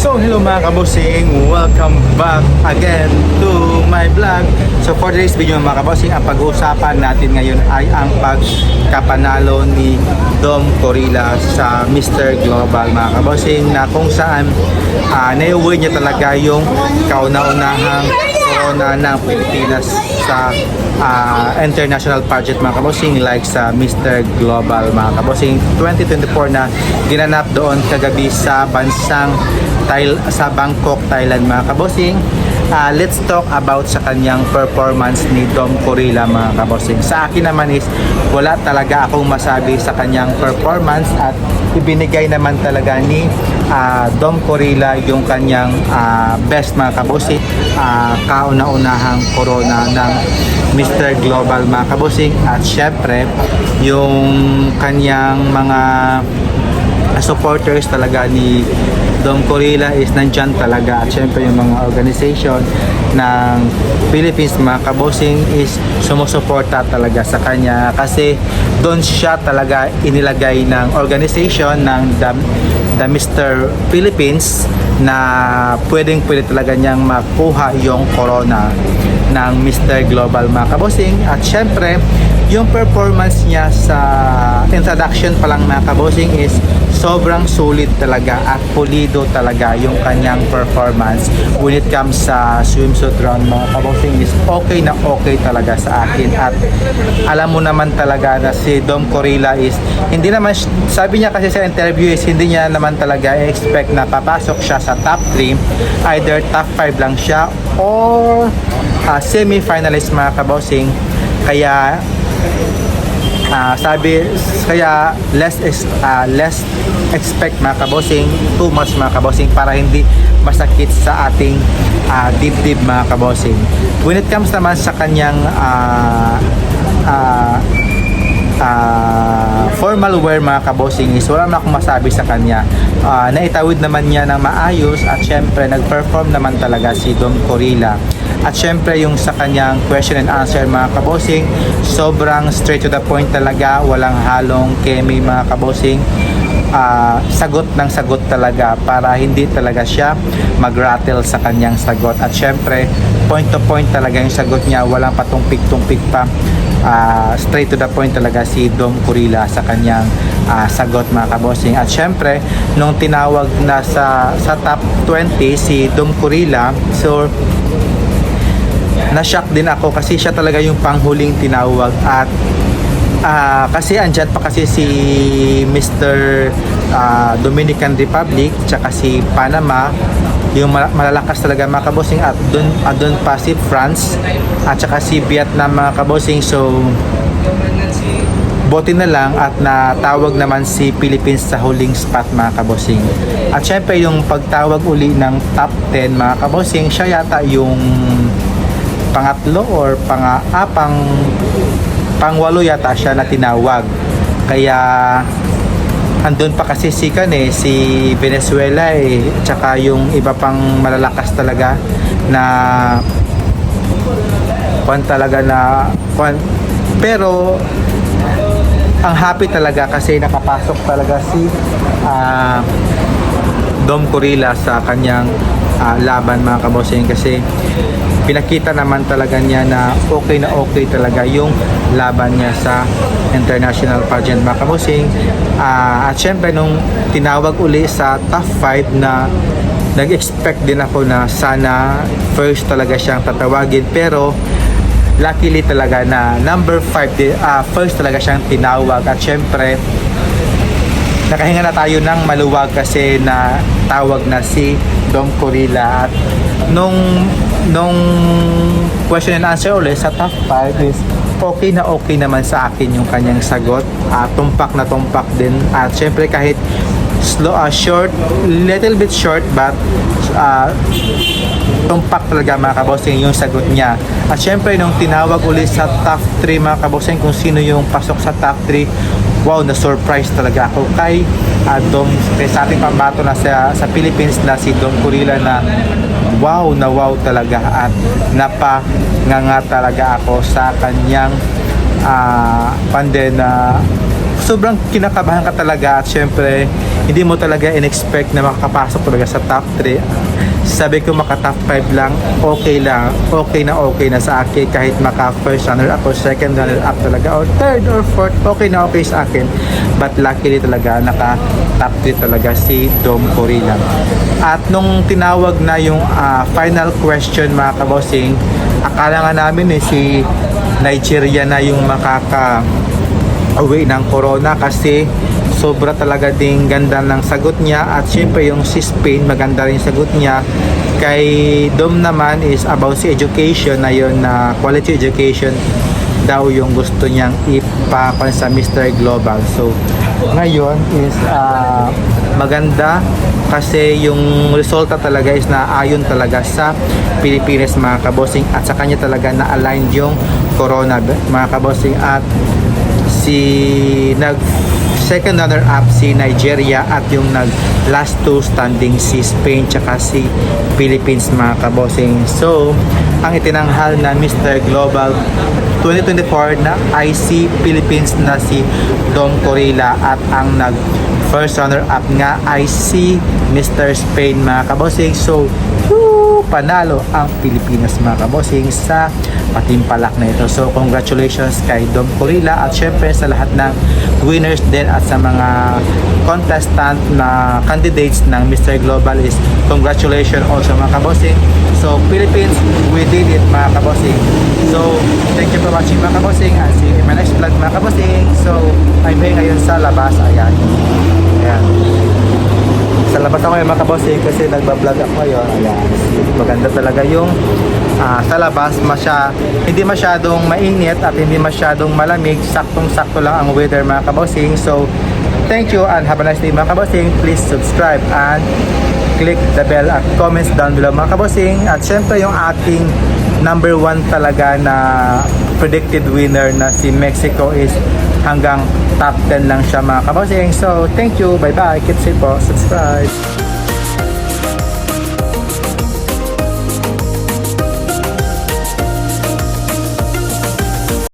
So hello mga kabosing, welcome back again to my vlog. So for today's video mga kabosing, ang pag-uusapan natin ngayon ay ang pagkapanalo ni Dom Corilla sa Mr. Global mga kabosing, na kung saan na-award niya talaga yung kauna-unahang corona ng Pilipinas sa international pageant mga kabosing, like sa Mr. Global mga kabosing 2024 na ginanap doon kagabi sa bansang sa Bangkok, Thailand mga kabosing. Let's talk about sa kanyang performance ni Dom Corilla mga kabosing. Sa akin naman is wala talaga akong masabi sa kanyang performance at ibinigay naman talaga ni Dom Corilla yung kanyang best mga kabosing, kauna-unahang corona ng Mr. Global mga kabosing. At syempre yung kanyang mga supporters talaga ni Dom Corilla is nandyan talaga, at syempre yung mga organization ng Philippines mga kabosing is sumusuporta talaga sa kanya, kasi doon siya talaga inilagay ng organization ng the Mr. Philippines na pwede talaga niyang makuha yung corona ng Mr. Global mga kabosing. At syempre yung performance niya sa introduction pa lang mga kabosing is sobrang sulit talaga at pulido talaga yung kanyang performance. When it comes sa swimsuit round mga kabosing is okay na okay talaga sa akin. At alam mo naman talaga na si Dom Corilla is hindi naman, sabi niya kasi sa interview is hindi niya naman talaga expect na papasok siya sa top 3, either top 5 lang siya or semi-finalist mga kabosing. Kaya less expect mga kabosing, too much mga kabosing, para hindi masakit sa ating dibdib mga kabosing. When it comes naman sa kanyang formal wear mga kabosing is wala na akong masabi sa kanya. Naitawid naman niya ng maayos, at syempre nag-perform naman talaga si Dom Corilla. At syempre yung sa kanyang question and answer mga kabosing, sobrang straight to the point talaga, walang halong kemi mga kabosing. Sagot ng sagot talaga, para hindi talaga siya mag-rattle sa kanyang sagot. At syempre point to point talaga yung sagot niya, walang patumpik-tumpik pa. Straight to the point talaga si Dom Corilla sa kanyang sagot mga kabosing. At syempre nung tinawag na sa top 20 si Dom Corilla, so na-shock din ako kasi siya talaga yung panghuling tinawag. At kasi andyan pa kasi si Mr. Dominican Republic tsaka si Panama, yung malalakas talaga mga kabosing. At doon pa si France at saka si Vietnam mga kabosing. So bote na lang at natawag naman si Philippines sa huling spot mga kabosing. At syempre yung pagtawag uli ng top 10 mga kabosing, siya yata yung pangatlo or pangwalo yata siya na tinawag. Kaya andun pa kasi si Venezuela tsaka yung iba pang malalakas talaga na pero ang happy talaga kasi nakapasok talaga si Dom Corilla sa kanyang laban mga kabosing, kasi pinakita naman talaga niya na okay talaga yung laban niya sa international pageant mga kabosing. At syempre nung tinawag uli sa top 5, na nag-expect din ako na sana first talaga siyang tatawagin, pero luckily talaga na number 5 first talaga siyang tinawag. At syempre nakahinga na tayo ng maluwag kasi na tawag na si Dom Corilla. At nung question and answer ulit sa top 5 is okay naman sa akin yung kanyang sagot. Tumpak na tumpak din. At syempre kahit short, little bit short, but tumpak talaga mga kabosing yung sagot niya. At syempre nung tinawag ulit sa top 3 mga kabosing kung sino yung pasok sa top 3, wow, na-surprise talaga ako kay sa ating pambato na sa Philippines na si Dom Corilla, na wow talaga. At napanganga talaga ako sa kanyang sobrang kinakabahan ka talaga at syempre hindi mo talaga in-expect na makakapasok talaga sa top 3. Sabi ko maka top 5 lang, okay lang, okay na sa akin kahit maka first runner up or second runner up talaga or third or fourth, okay na okay sa akin. But luckily talaga naka top 3 talaga si Dom Corilla. At nung tinawag na yung final question mga kabossing, akala nga namin si Nigeria na yung makaka-uwi ng corona kasi sobra talaga ding ganda ng sagot niya at syempre yung si Spain maganda rin sagot niya. Kay Dom naman is about si education na yun, na quality education daw yung gusto niyang ipakuan sa Mr. Global. So ngayon is maganda kasi yung resulta talaga is naayon talaga sa Pilipinas mga kabossing at sa kanya talaga na-align yung corona mga kabossing. At si second runner up si Nigeria at yung last two standing si Spain tsaka si Philippines mga kabossing. So ang itinanghal na Mr. Global 2024 na ay si Philippines na si Dom Corilla at ang first runner up nga ay si Mr. Spain mga kabossing. So panalo ang Pilipinas mga kabossing sa patimpalak na ito. So congratulations kay Dom Corilla at syempre sa lahat ng winners din at sa mga contestant na candidates ng Mr. Global is congratulations also mga kabossing. So Philippines, we did it mga kabossing. So thank you for watching mga kabossing and see you in my next vlog mga kabossing. So I'm here ngayon sa labas. Ayan. Sa labas ako yung mga kabossing kasi nagbablog ako ngayon. Ayan. Maganda talaga yung sa labas. Hindi masyadong mainit at hindi masyadong malamig. Saktong-sakto lang ang weather mga kabossing. So thank you and have a nice day mga kabossing. Please subscribe and click the bell at comments down below mga kabossing. At syempre yung ating number 1 talaga na predicted winner na si Mexico is hanggang top 10 lang siya mga kabossing. So thank you, bye bye, keep safe po, subscribe.